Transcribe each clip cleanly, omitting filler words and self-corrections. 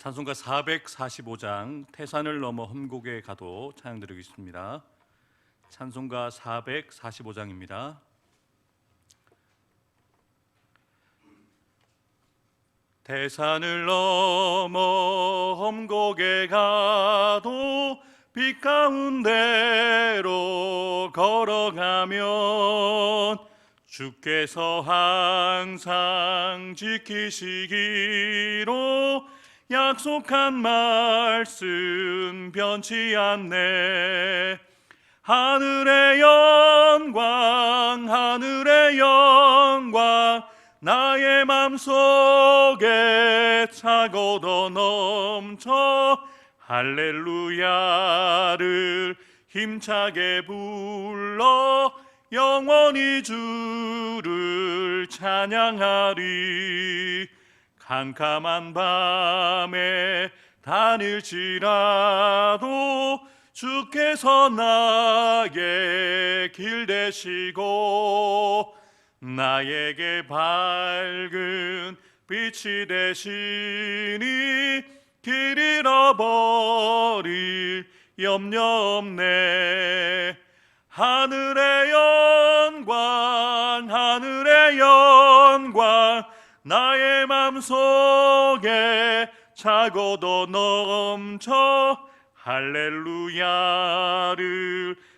찬송가 445장 태산을 넘어 험곡에 가도 찬양 드리겠습니다. 찬송가 445장입니다. 태산을 넘어 험곡에 가도 빛 가운데로 걸어가면 주께서 항상 지키시기로 약속한 말씀 변치 않네. 하늘의 영광 하늘의 영광 나의 맘속에 차고도 넘쳐 할렐루야를 힘차게 불러 영원히 주를 찬양하리. 캄캄한 밤에 다닐지라도 주께서 나의 길 되시고 나에게 밝은 빛이 되시니 길 잃어버릴 염려 없네. 하늘의 영광 하늘의 영광 나의 맘속에 차고도 넘쳐 할렐루야를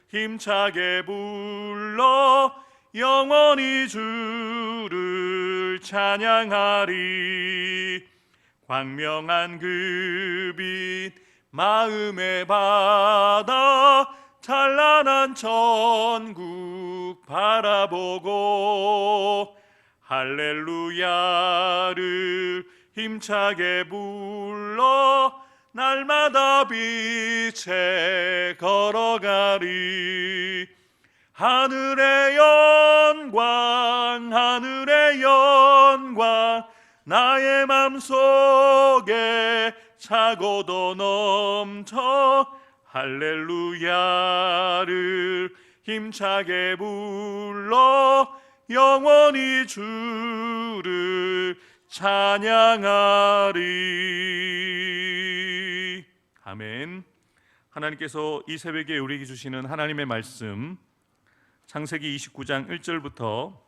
힘차게 불러 영원히 주를 찬양하리. 광명한 그 빛 마음에 받아 찬란한 천국 바라보고 할렐루야를 힘차게 불러 날마다 빛에 걸어가리. 하늘의 영광 하늘의 영광 나의 맘속에 차고도 넘쳐 할렐루야를 힘차게 불러 영원히 주를 찬양하리. 아멘. 하나님께서 이 새벽에 우리에게 주시는 하나님의 말씀, 창세기 29장 1절부터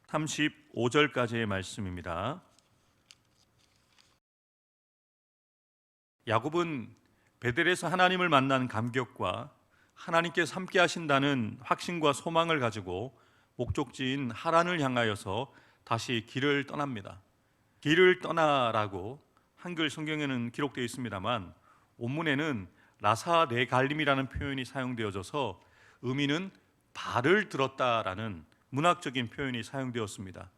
35절까지의 말씀입니다. 야곱은 베델에서 하나님을 만난 감격과 하나님께서 함께 하신다는 확신과 소망을 가지고 목적지인 하란을 향하여서 다시 길을 떠납니다. 길을 떠나라고 한글 성경에는 기록되어 있습니다만 원문에는 라사 네갈림이라는 표현이 사용되어져서 의미는 발을 들었다라는 문학적인 표현이 사용되었습니다.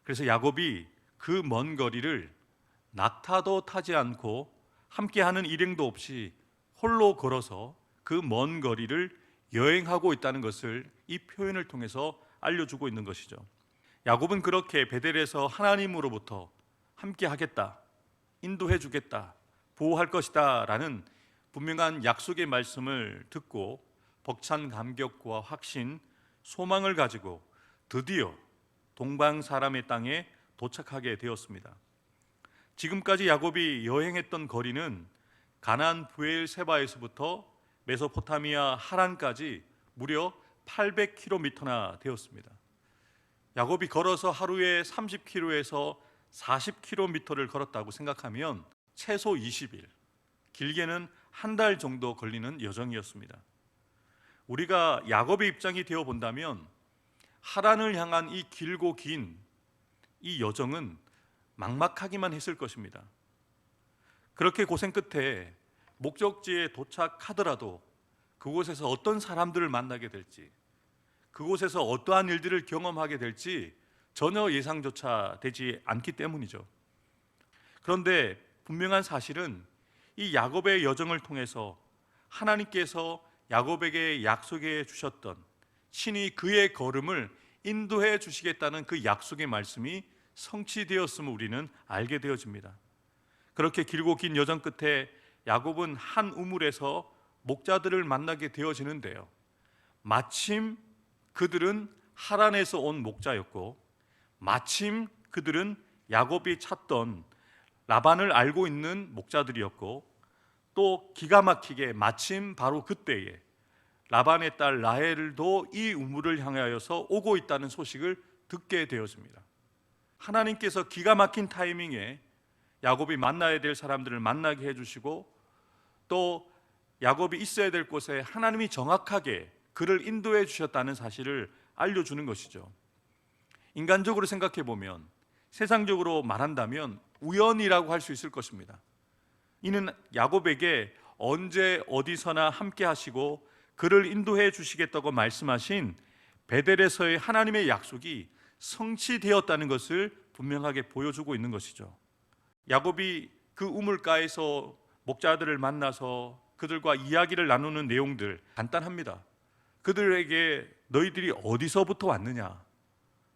그래서 야곱이 그 먼 거리를 낙타도 타지 않고 함께하는 일행도 없이 홀로 걸어서 그 먼 거리를 여행하고 있다는 것을 이 표현을 통해서 알려주고 있는 것이죠. 야곱은 그렇게 베델에서 하나님으로부터 함께하겠다, 인도해 주겠다, 보호할 것이다 라는 분명한 약속의 말씀을 듣고 벅찬 감격과 확신, 소망을 가지고 드디어 동방 사람의 땅에 도착하게 되었습니다. 지금까지 야곱이 여행했던 거리는 가나안 브엘세바에서부터 메소포타미아 하란까지 무려 800km나 되었습니다. 야곱이 걸어서 하루에 30km에서 40km를 걸었다고 생각하면 최소 20일, 길게는 한 달 정도 걸리는 여정이었습니다. 우리가 야곱의 입장이 되어 본다면 하란을 향한 이 길고 긴 이 여정은 막막하기만 했을 것입니다. 그렇게 고생 끝에 목적지에 도착하더라도 그곳에서 어떤 사람들을 만나게 될지, 그곳에서 어떠한 일들을 경험하게 될지 전혀 예상조차 되지 않기 때문이죠. 그런데 분명한 사실은 이 야곱의 여정을 통해서 하나님께서 야곱에게 약속해 주셨던, 신이 그의 걸음을 인도해 주시겠다는 그 약속의 말씀이 성취되었음을 우리는 알게 되어집니다. 그렇게 길고 긴 여정 끝에 야곱은 한 우물에서 목자들을 만나게 되어지는데요, 마침 그들은 하란에서 온 목자였고 마침 그들은 야곱이 찾던 라반을 알고 있는 목자들이었고, 또 기가 막히게 마침 바로 그때에 라반의 딸 라헬도 이 우물을 향하여서 오고 있다는 소식을 듣게 되었습니다. 하나님께서 기가 막힌 타이밍에 야곱이 만나야 될 사람들을 만나게 해주시고, 또 야곱이 있어야 될 곳에 하나님이 정확하게 그를 인도해 주셨다는 사실을 알려주는 것이죠. 인간적으로 생각해 보면, 세상적으로 말한다면 우연이라고 할 수 있을 것입니다. 이는 야곱에게 언제 어디서나 함께 하시고 그를 인도해 주시겠다고 말씀하신 베델에서의 하나님의 약속이 성취되었다는 것을 분명하게 보여주고 있는 것이죠. 야곱이 그 우물가에서 목자들을 만나서 그들과 이야기를 나누는 내용들 간단합니다. 그들에게 너희들이 어디서부터 왔느냐,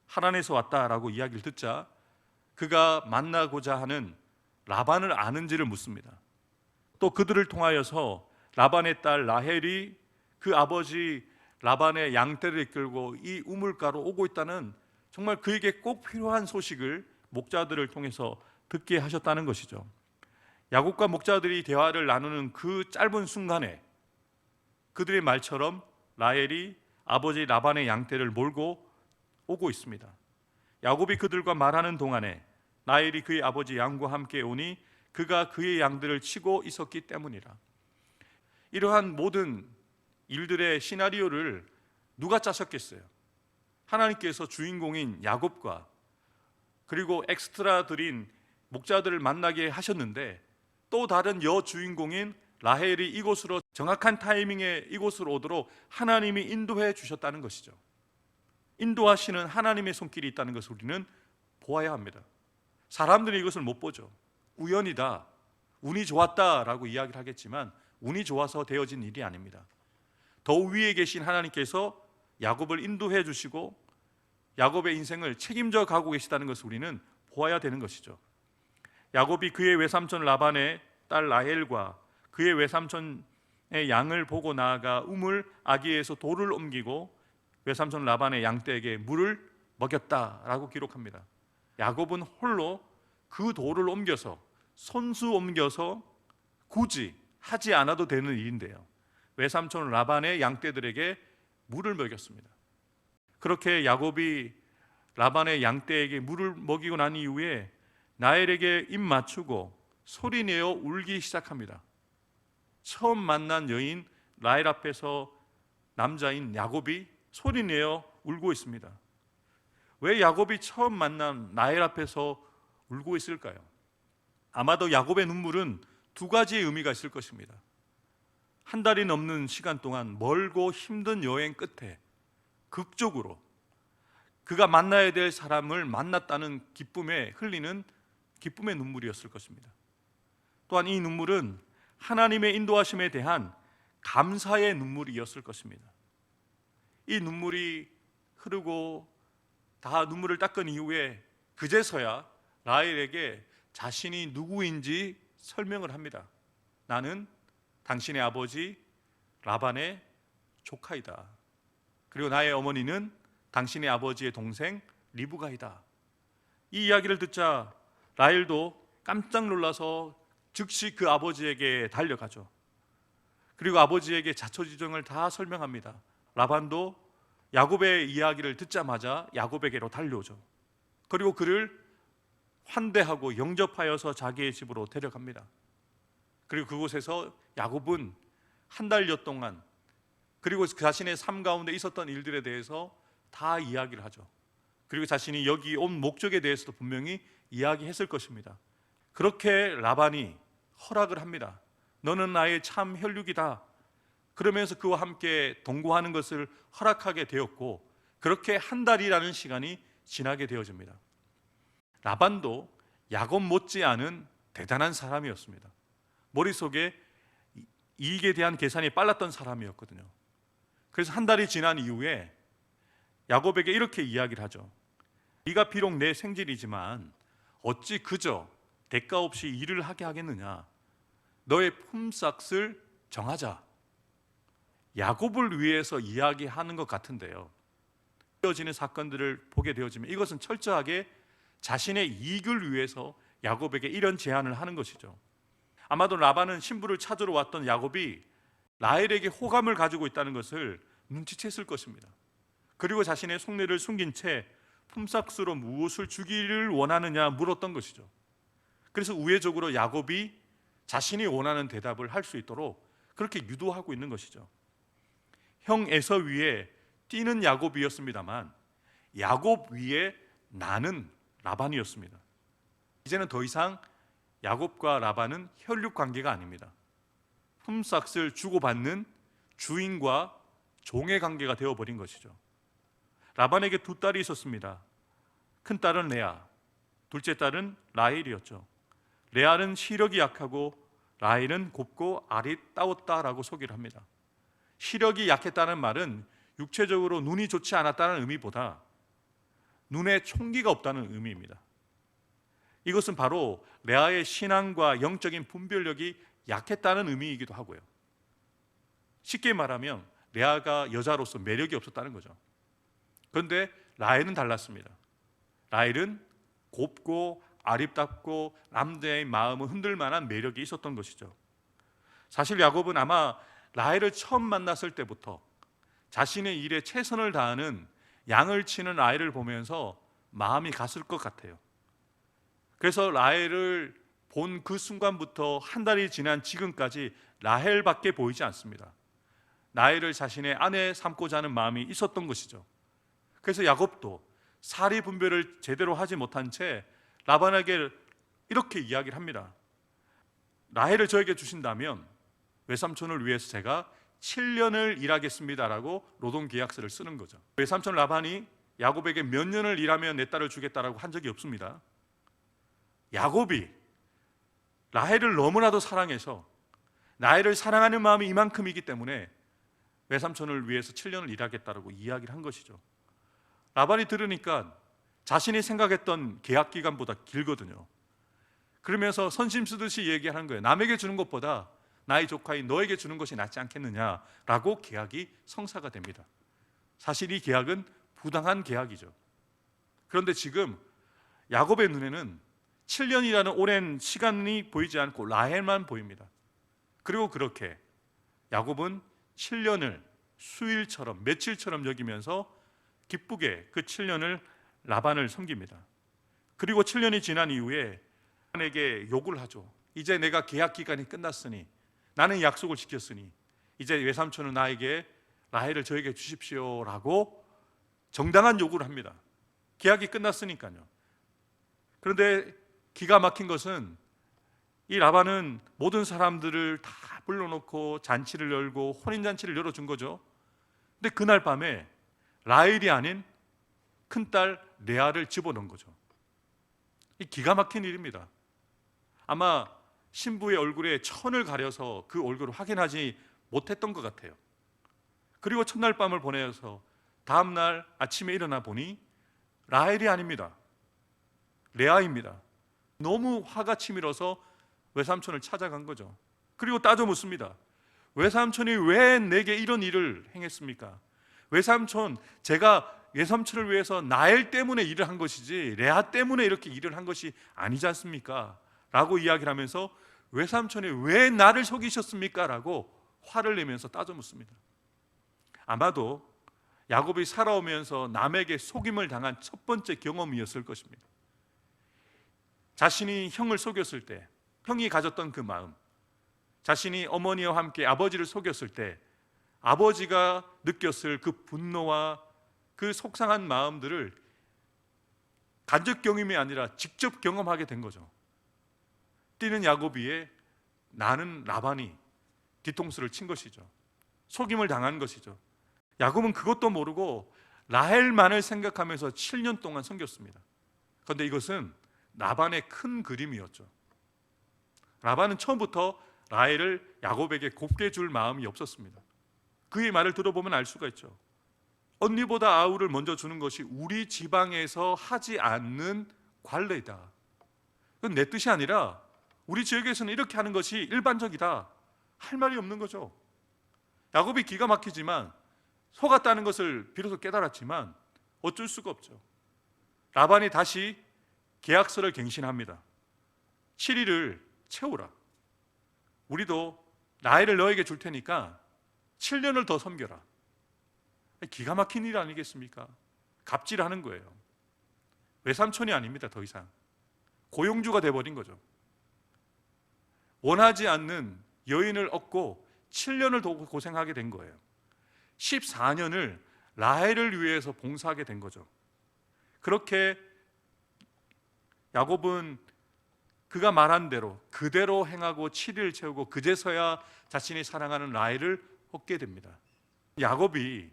하란에서 왔다라고 이야기를 듣자 그가 만나고자 하는 라반을 아는지를 묻습니다. 또 그들을 통하여서 라반의 딸 라헬이 그 아버지 라반의 양떼를 이끌고 이 우물가로 오고 있다는 정말 그에게 꼭 필요한 소식을 목자들을 통해서 듣게 하셨다는 것이죠. 야곱과 목자들이 대화를 나누는 그 짧은 순간에 그들의 말처럼 라헬이 아버지 라반의 양떼를 몰고 오고 있습니다. 야곱이 그들과 말하는 동안에 라헬이 그의 아버지 양과 함께 오니 그가 그의 양들을 치고 있었기 때문이라. 이러한 모든 일들의 시나리오를 누가 짜셨겠어요? 하나님께서 주인공인 야곱과 그리고 엑스트라들인 목자들을 만나게 하셨는데, 또 다른 여주인공인 라헬이 이곳으로 정확한 타이밍에 이곳으로 오도록 하나님이 인도해 주셨다는 것이죠. 인도하시는 하나님의 손길이 있다는 것을 우리는 보아야 합니다. 사람들이 이것을 못 보죠. 우연이다, 운이 좋았다라고 이야기를 하겠지만 운이 좋아서 되어진 일이 아닙니다. 더 위에 계신 하나님께서 야곱을 인도해 주시고 야곱의 인생을 책임져 가고 계시다는 것을 우리는 보아야 되는 것이죠. 야곱이 그의 외삼촌 라반의 딸 라헬과 그의 외삼촌의 양을 보고 나아가 우물 아기에서 돌을 옮기고 외삼촌 라반의 양떼에게 물을 먹였다라고 기록합니다. 야곱은 홀로 그 돌을 옮겨서, 손수 옮겨서 굳이 하지 않아도 되는 일인데요, 외삼촌 라반의 양떼들에게 물을 먹였습니다. 그렇게 야곱이 라반의 양떼에게 물을 먹이고 난 이후에 라헬에게 입 맞추고 소리내어 울기 시작합니다. 처음 만난 여인 라헬 앞에서 남자인 야곱이 소리내어 울고 있습니다. 왜 야곱이 처음 만난 라헬 앞에서 울고 있을까요? 아마도 야곱의 눈물은 두 가지의 의미가 있을 것입니다. 한 달이 넘는 시간 동안 멀고 힘든 여행 끝에 극적으로 그가 만나야 될 사람을 만났다는 기쁨에 흘리는 기쁨의 눈물이었을 것입니다. 또한 이 눈물은 하나님의 인도하심에 대한 감사의 눈물이었을 것입니다. 이 눈물이 흐르고 다 눈물을 닦은 이후에 그제서야 라헬에게 자신이 누구인지 설명을 합니다. 나는 당신의 아버지 라반의 조카이다. 그리고 나의 어머니는 당신의 아버지의 동생 리브가이다. 이 이야기를 듣자 라헬도 깜짝 놀라서 즉시 그 아버지에게 달려가죠. 그리고 아버지에게 자초지종을 다 설명합니다. 라반도 야곱의 이야기를 듣자마자 야곱에게로 달려오죠. 그리고 그를 환대하고 영접하여서 자기의 집으로 데려갑니다. 그리고 그곳에서 야곱은 한 달여 동안 그리고 자신의 삶 가운데 있었던 일들에 대해서 다 이야기를 하죠. 그리고 자신이 여기 온 목적에 대해서도 분명히 이야기했을 것입니다. 그렇게 라반이 허락을 합니다. 너는 나의 참 혈육이다. 그러면서 그와 함께 동거하는 것을 허락하게 되었고, 그렇게 한 달이라는 시간이 지나게 되어집니다. 라반도 야곱 못지않은 대단한 사람이었습니다. 머릿속에 이익에 대한 계산이 빨랐던 사람이었거든요. 그래서 한 달이 지난 이후에 야곱에게 이렇게 이야기를 하죠. 네가 비록 내 생질이지만 어찌 그저 대가 없이 일을 하게 하겠느냐. 너의 품삯을 정하자. 야곱을 위해서 이야기하는 것 같은데요, 이어지는 사건들을 보게 되어지면 이것은 철저하게 자신의 이익을 위해서 야곱에게 이런 제안을 하는 것이죠. 아마도 라반은 신부를 찾으러 왔던 야곱이 라헬에게 호감을 가지고 있다는 것을 눈치챘을 것입니다. 그리고 자신의 속내를 숨긴 채 품삯으로 무엇을 주기를 원하느냐 물었던 것이죠. 그래서 우회적으로 야곱이 자신이 원하는 대답을 할 수 있도록 그렇게 유도하고 있는 것이죠. 형 에서 위에 뛰는 야곱이었습니다만 야곱 위에 나는 라반이었습니다. 이제는 더 이상 야곱과 라반은 혈육 관계가 아닙니다. 품삯을 주고받는 주인과 종의 관계가 되어버린 것이죠. 라반에게 두 딸이 있었습니다. 큰 딸은 레아, 둘째 딸은 라헬이었죠. 레아는 시력이 약하고 라헬은 곱고 알이 따웠다라고 소개를 합니다. 시력이 약했다는 말은 육체적으로 눈이 좋지 않았다는 의미보다 눈에 총기가 없다는 의미입니다. 이것은 바로 레아의 신앙과 영적인 분별력이 약했다는 의미이기도 하고요. 쉽게 말하면 레아가 여자로서 매력이 없었다는 거죠. 그런데 라헬은 달랐습니다. 라헬은 곱고 아립답고 남자의 마음을 흔들 만한 매력이 있었던 것이죠. 사실 야곱은 아마 라헬을 처음 만났을 때부터 자신의 일에 최선을 다하는 양을 치는 라헬을 보면서 마음이 갔을 것 같아요. 그래서 라헬을 본 그 순간부터 한 달이 지난 지금까지 라헬밖에 보이지 않습니다. 라헬을 자신의 아내 삼고자 하는 마음이 있었던 것이죠. 그래서 야곱도 사리 분별을 제대로 하지 못한 채 라반에게 이렇게 이야기를 합니다. 라헬을 저에게 주신다면 외삼촌을 위해서 제가 7년을 일하겠습니다라고 노동계약서를 쓰는 거죠. 외삼촌 라반이 야곱에게 몇 년을 일하면 내 딸을 주겠다라고 한 적이 없습니다. 야곱이 라헬을 너무나도 사랑해서 라헬을 사랑하는 마음이 이만큼이기 때문에 외삼촌을 위해서 7년을 일하겠다라고 이야기를 한 것이죠. 라반이 들으니까 자신이 생각했던 계약 기간보다 길거든요. 그러면서 선심 쓰듯이 얘기하는 거예요. 남에게 주는 것보다 나의 조카인 너에게 주는 것이 낫지 않겠느냐라고 계약이 성사가 됩니다. 사실 이 계약은 부당한 계약이죠. 그런데 지금 야곱의 눈에는 7년이라는 오랜 시간이 보이지 않고 라헬만 보입니다. 그리고 그렇게 야곱은 7년을 수일처럼 며칠처럼 여기면서 기쁘게 그 7년을 라반을 섬깁니다. 그리고 7년이 지난 이후에 라반에게 욕을 하죠. 이제 내가 계약 기간이 끝났으니 나는 약속을 지켰으니 이제 외삼촌은 나에게 라헬을 저에게 주십시오라고 정당한 요구를 합니다. 계약이 끝났으니까요. 그런데 기가 막힌 것은 이 라반은 모든 사람들을 다 불러놓고 잔치를 열고 혼인잔치를 열어준 거죠. 근데 그날 밤에 라헬이 아닌 큰딸 레아를 집어넣은 거죠. 이 기가 막힌 일입니다. 아마 신부의 얼굴에 천을 가려서 그 얼굴을 확인하지 못했던 것 같아요. 그리고 첫날 밤을 보내서 다음날 아침에 일어나 보니 라헬이 아닙니다. 레아입니다. 너무 화가 치밀어서 외삼촌을 찾아간 거죠. 그리고 따져 묻습니다. 외삼촌이 왜 내게 이런 일을 행했습니까? 외삼촌, 제가 외삼촌을 위해서 라헬 때문에 일을 한 것이지 레아 때문에 이렇게 일을 한 것이 아니지 않습니까? 라고 이야기를 하면서 외삼촌이 왜 나를 속이셨습니까? 라고 화를 내면서 따져 묻습니다. 아마도 야곱이 살아오면서 남에게 속임을 당한 첫 번째 경험이었을 것입니다. 자신이 형을 속였을 때, 형이 가졌던 그 마음, 자신이 어머니와 함께 아버지를 속였을 때 아버지가 느꼈을 그 분노와 그 속상한 마음들을 간접 경험이 아니라 직접 경험하게 된 거죠. 뛰는 야곱이에 나는 라반이 뒤통수를 친 것이죠. 속임을 당한 것이죠. 야곱은 그것도 모르고 라헬만을 생각하면서 7년 동안 섬겼습니다. 그런데 이것은 라반의 큰 그림이었죠. 라반은 처음부터 라헬을 야곱에게 곱게 줄 마음이 없었습니다. 그의 말을 들어보면 알 수가 있죠. 언니보다 아우를 먼저 주는 것이 우리 지방에서 하지 않는 관례다. 그건 내 뜻이 아니라 우리 지역에서는 이렇게 하는 것이 일반적이다. 할 말이 없는 거죠. 야곱이 기가 막히지만 속았다는 것을 비로소 깨달았지만 어쩔 수가 없죠. 라반이 다시 계약서를 갱신합니다. 7일을 채우라. 우리도 라헬을 너에게 줄 테니까 7년을 더 섬겨라. 기가 막힌 일 아니겠습니까? 갑질하는 거예요. 외삼촌이 아닙니다. 더 이상 고용주가 돼버린 거죠. 원하지 않는 여인을 얻고 7년을 더 고생하게 된 거예요. 14년을 라헬을 위해서 봉사하게 된 거죠. 그렇게 야곱은 그가 말한 대로 그대로 행하고 7일을 채우고 그제서야 자신이 사랑하는 라헬을 얻게 됩니다. 야곱이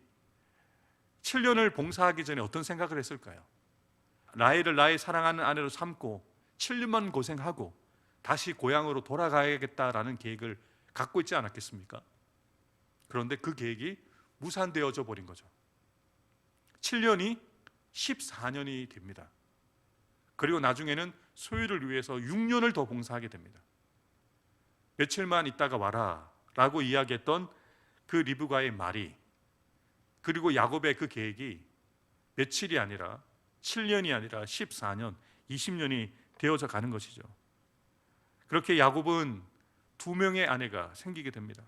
7년을 봉사하기 전에 어떤 생각을 했을까요? 라헬을 나의 사랑하는 아내로 삼고 7년만 고생하고 다시 고향으로 돌아가야겠다라는 계획을 갖고 있지 않았겠습니까? 그런데 그 계획이 무산되어져 버린 거죠. 7년이 14년이 됩니다. 그리고 나중에는 소유를 위해서 6년을 더 봉사하게 됩니다. 며칠만 있다가 와라 라고 이야기했던 그 리브가의 말이, 그리고 야곱의 그 계획이 며칠이 아니라 7년이 아니라 14년, 20년이 되어져 가는 것이죠. 그렇게 야곱은 2명의 아내가 생기게 됩니다.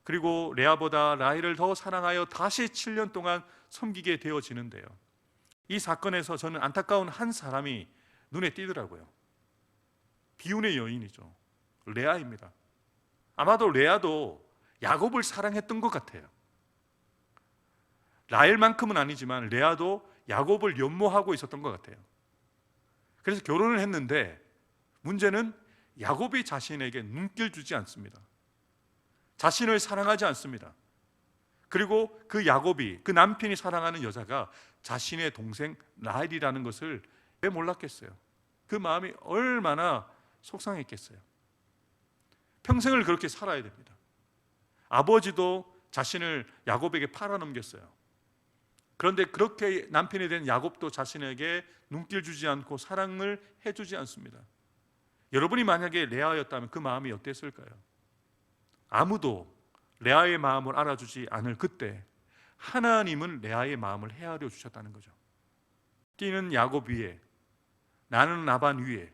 그리고 레아보다 라헬을 더 사랑하여 다시 7년 동안 섬기게 되어지는데요, 이 사건에서 저는 안타까운 한 사람이 눈에 띄더라고요. 비운의 여인이죠. 레아입니다. 아마도 레아도 야곱을 사랑했던 것 같아요. 라헬만큼은 아니지만 레아도 야곱을 연모하고 있었던 것 같아요. 그래서 결혼을 했는데 문제는 야곱이 자신에게 눈길 주지 않습니다. 자신을 사랑하지 않습니다. 그리고 그 야곱이, 그 남편이 사랑하는 여자가 자신의 동생 라헬이라는 것을 왜 몰랐겠어요? 그 마음이 얼마나 속상했겠어요. 평생을 그렇게 살아야 됩니다. 아버지도 자신을 야곱에게 팔아넘겼어요. 그런데 그렇게 남편이 된 야곱도 자신에게 눈길 주지 않고 사랑을 해주지 않습니다. 여러분이 만약에 레아였다면 그 마음이 어땠을까요? 아무도 레아의 마음을 알아주지 않을 그때 하나님은 레아의 마음을 헤아려 주셨다는 거죠. 뛰는 야곱 위에, 나는 라반 위에,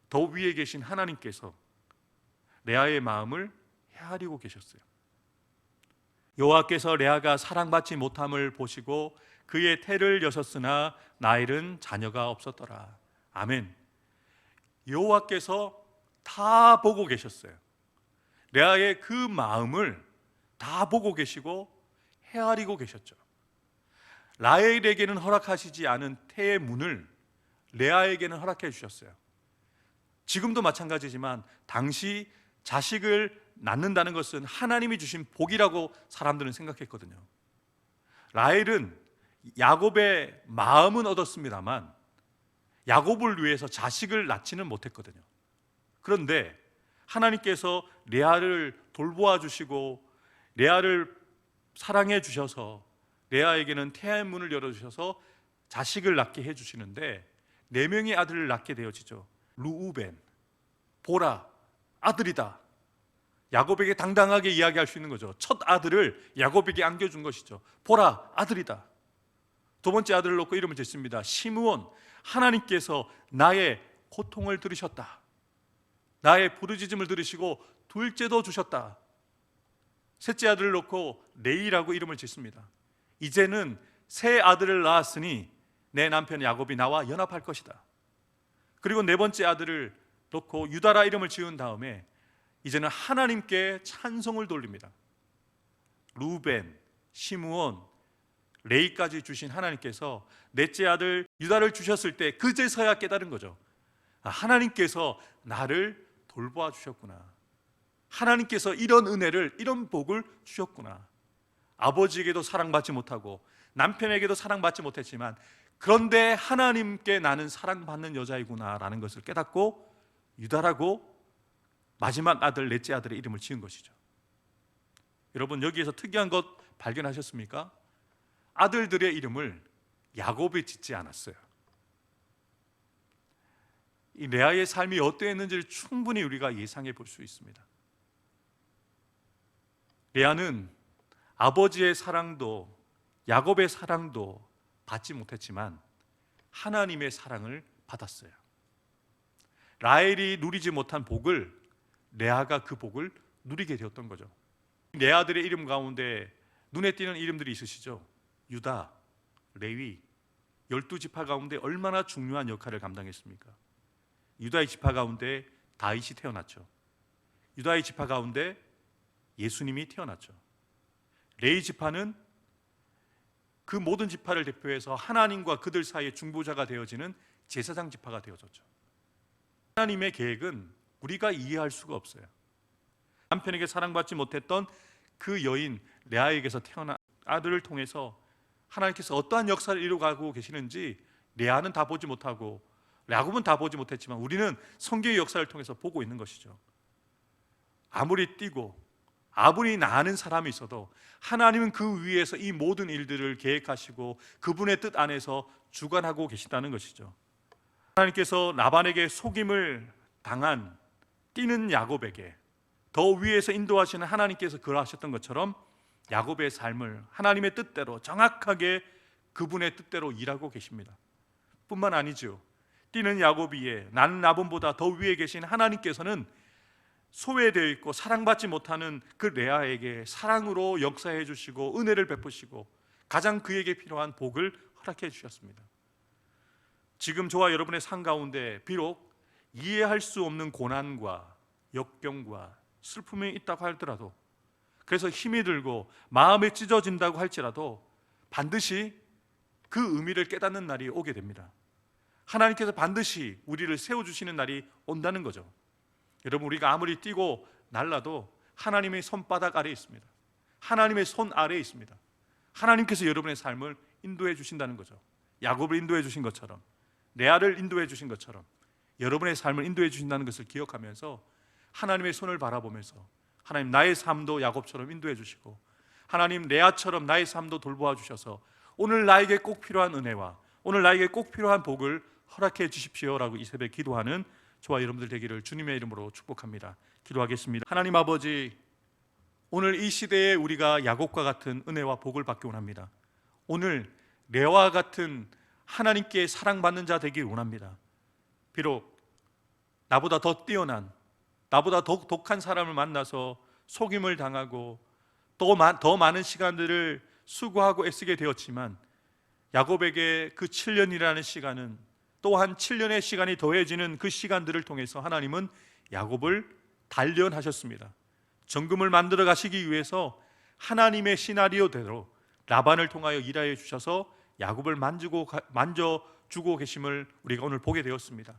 더 위에 계신 하나님께서 레아의 마음을 헤아리고 계셨어요. 여호와께서 레아가 사랑받지 못함을 보시고 그의 태를 여셨으나 라헬은 자녀가 없었더라. 아멘. 여호와께서 다 보고 계셨어요. 레아의 그 마음을 다 보고 계시고 헤아리고 계셨죠. 라헬에게는 허락하시지 않은 태의 문을 레아에게는 허락해 주셨어요. 지금도 마찬가지지만 당시 자식을 낳는다는 것은 하나님이 주신 복이라고 사람들은 생각했거든요. 라헬은 야곱의 마음은 얻었습니다만 야곱을 위해서 자식을 낳지는 못했거든요. 그런데 하나님께서 레아를 돌보아 주시고 레아를 사랑해 주셔서 레아에게는 태의 문을 열어주셔서 자식을 낳게 해주시는데 4명의 아들을 낳게 되어지죠. 루우벤, 보라, 아들이다. 야곱에게 당당하게 이야기할 수 있는 거죠. 첫 아들을 야곱에게 안겨준 것이죠. 보라, 아들이다. 두 번째 아들을 놓고 이름을 짓습니다. 시므온, 하나님께서 나의 고통을 들으셨다. 나의 부르짖음을 들으시고 둘째도 주셨다. 셋째 아들을 놓고 레이라고 이름을 짓습니다. 이제는 새 아들을 낳았으니 내 남편 야곱이 나와 연합할 것이다. 그리고 네 번째 아들을 놓고 유다라 이름을 지은 다음에 이제는 하나님께 찬송을 돌립니다. 루벤, 시므온, 레이까지 주신 하나님께서 넷째 아들 유다를 주셨을 때 그제서야 깨달은 거죠. 하나님께서 나를 돌보아 주셨구나. 하나님께서 이런 은혜를, 이런 복을 주셨구나. 아버지에게도 사랑받지 못하고 남편에게도 사랑받지 못했지만 그런데 하나님께 나는 사랑받는 여자이구나 라는 것을 깨닫고 유다라고 마지막 아들, 넷째 아들의 이름을 지은 것이죠. 여러분, 여기에서 특이한 것 발견하셨습니까? 아들들의 이름을 야곱이 짓지 않았어요. 이 레아의 삶이 어떠했는지를 충분히 우리가 예상해 볼 수 있습니다. 레아는 아버지의 사랑도 야곱의 사랑도 받지 못했지만 하나님의 사랑을 받았어요. 라헬이 누리지 못한 복을 레아가 그 복을 누리게 되었던 거죠. 레아들의 이름 가운데 눈에 띄는 이름들이 있으시죠? 유다, 레위, 12지파 가운데 얼마나 중요한 역할을 감당했습니까? 유다의 지파 가운데 다윗이 태어났죠. 유다의 지파 가운데 예수님이 태어났죠. 레위 지파는 그 모든 지파를 대표해서 하나님과 그들 사이의 중보자가 되어지는 제사장 지파가 되어졌죠. 하나님의 계획은 우리가 이해할 수가 없어요. 남편에게 사랑받지 못했던 그 여인 레아에게서 태어난 아들을 통해서 하나님께서 어떠한 역사를 이루어가고 계시는지 레아는 다 보지 못하고 야곱은 다 보지 못했지만 우리는 성경의 역사를 통해서 보고 있는 것이죠. 아무리 뛰고 아무리 나는 사람이 있어도 하나님은 그 위에서 이 모든 일들을 계획하시고 그분의 뜻 안에서 주관하고 계시다는 것이죠. 하나님께서 라반에게 속임을 당한 뛰는 야곱에게 더 위에서 인도하시는 하나님께서 그러하셨던 것처럼 야곱의 삶을 하나님의 뜻대로 정확하게 그분의 뜻대로 일하고 계십니다. 뿐만 아니죠. 뛰는 야곱 위에 나는 라반보다 더 위에 계신 하나님께서는 소외되어 있고 사랑받지 못하는 그 레아에게 사랑으로 역사해 주시고 은혜를 베푸시고 가장 그에게 필요한 복을 허락해 주셨습니다. 지금 저와 여러분의 삶 가운데 비록 이해할 수 없는 고난과 역경과 슬픔이 있다고 하더라도, 그래서 힘이 들고 마음이 찢어진다고 할지라도 반드시 그 의미를 깨닫는 날이 오게 됩니다. 하나님께서 반드시 우리를 세워주시는 날이 온다는 거죠. 여러분, 우리가 아무리 뛰고 날라도 하나님의 손바닥 아래에 있습니다. 하나님의 손 아래에 있습니다. 하나님께서 여러분의 삶을 인도해 주신다는 거죠. 야곱을 인도해 주신 것처럼, 레아를 인도해 주신 것처럼 여러분의 삶을 인도해 주신다는 것을 기억하면서 하나님의 손을 바라보면서 하나님, 나의 삶도 야곱처럼 인도해 주시고 하나님, 레아처럼 나의 삶도 돌보아 주셔서 오늘 나에게 꼭 필요한 은혜와 오늘 나에게 꼭 필요한 복을 허락해 주십시오라고 이 새벽에 기도하는 저와 여러분들 되기를 주님의 이름으로 축복합니다. 기도하겠습니다. 하나님 아버지, 오늘 이 시대에 우리가 야곱과 같은 은혜와 복을 받기 원합니다. 오늘 레아와 같은 하나님께 사랑받는 자 되길 원합니다. 비록 나보다 더 뛰어난, 나보다 더 독한 사람을 만나서 속임을 당하고 더 많은 시간들을 수고하고 애쓰게 되었지만 야곱에게 그 7년이라는 시간은 또한 7년의 시간이 더해지는 그 시간들을 통해서 하나님은 야곱을 단련하셨습니다. 정금을 만들어 가시기 위해서 하나님의 시나리오대로 라반을 통하여 일하여 주셔서 야곱을 만져주고 계심을 우리가 오늘 보게 되었습니다.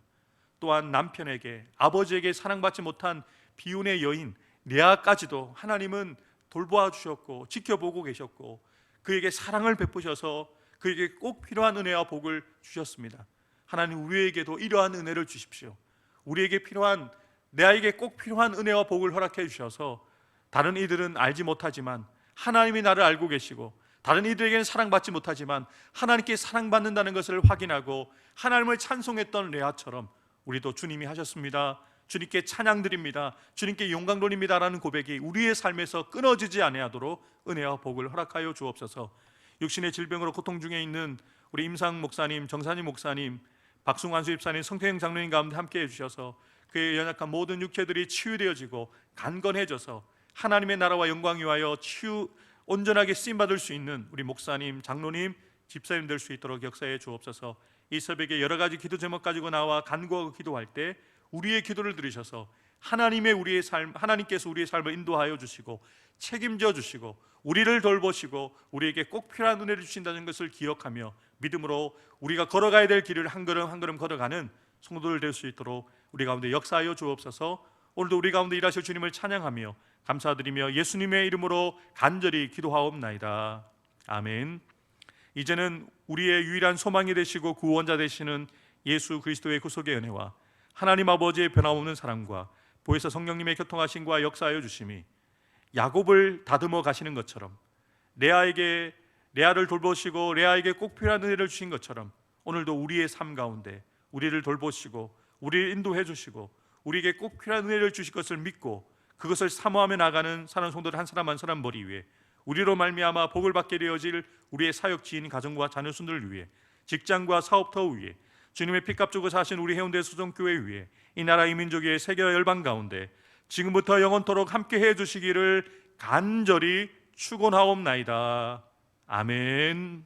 또한 남편에게, 아버지에게 사랑받지 못한 비운의 여인 레아까지도 하나님은 돌보아 주셨고 지켜보고 계셨고 그에게 사랑을 베푸셔서 그에게 꼭 필요한 은혜와 복을 주셨습니다. 하나님, 우리에게도 이러한 은혜를 주십시오. 우리에게 필요한, 레아에게 꼭 필요한 은혜와 복을 허락해 주셔서 다른 이들은 알지 못하지만 하나님이 나를 알고 계시고 다른 이들에게는 사랑받지 못하지만 하나님께 사랑받는다는 것을 확인하고 하나님을 찬송했던 레아처럼 우리도 주님이 하셨습니다, 주님께 찬양드립니다, 주님께 영광 돌립니다라는 고백이 우리의 삶에서 끊어지지 아니하도록 은혜와 복을 허락하여 주옵소서. 육신의 질병으로 고통 중에 있는 우리 임상 목사님, 정산희 목사님, 박승환 수집사님, 성태영 장로님 가운데 함께 해주셔서 그의 연약한 모든 육체들이 치유되어지고 강건해져서 하나님의 나라와 영광 위하여 온전하게 쓰임받을 수 있는 우리 목사님, 장로님, 집사님 될 수 있도록 역사해 주옵소서. 이 새벽에 여러 가지 기도 제목 가지고 나와 간구하고 기도할 때 우리의 기도를 들으셔서 하나님께서 우리의 삶을 인도하여 주시고 책임져 주시고 우리를 돌보시고 우리에게 꼭 필요한 은혜를 주신다는 것을 기억하며 믿음으로 우리가 걸어가야 될 길을 한 걸음 한 걸음 걸어가는 성도들 될 수 있도록 우리 가운데 역사하여 주옵소서. 오늘도 우리 가운데 일하실 주님을 찬양하며 감사드리며 예수님의 이름으로 간절히 기도하옵나이다. 아멘. 이제는 우리의 유일한 소망이 되시고 구원자 되시는 예수 그리스도의 구속의 은혜와 하나님 아버지의 변함없는 사랑과 보혜사 성령님의 교통하심과 역사하여 주심이 야곱을 다듬어 가시는 것처럼 레아를 돌보시고 레아에게 꼭 필요한 은혜를 주신 것처럼 오늘도 우리의 삶 가운데 우리를 돌보시고 우리를 인도해 주시고 우리에게 꼭 필요한 은혜를 주실 것을 믿고 그것을 사모하며 나가는 사는 성도들 한 사람 한 사람 머리 위에 우리로 말미암아 복을 받게 되어질 우리의 사역 지인 가정과 자녀순들을 위해 직장과 사업터 위에 주님의 피값 주고 사신 우리 해운대 수정교회 위에 이 나라 이 민족의 세계와 열방 가운데 지금부터 영원토록 함께 해주시기를 간절히 축원하옵나이다. 아멘.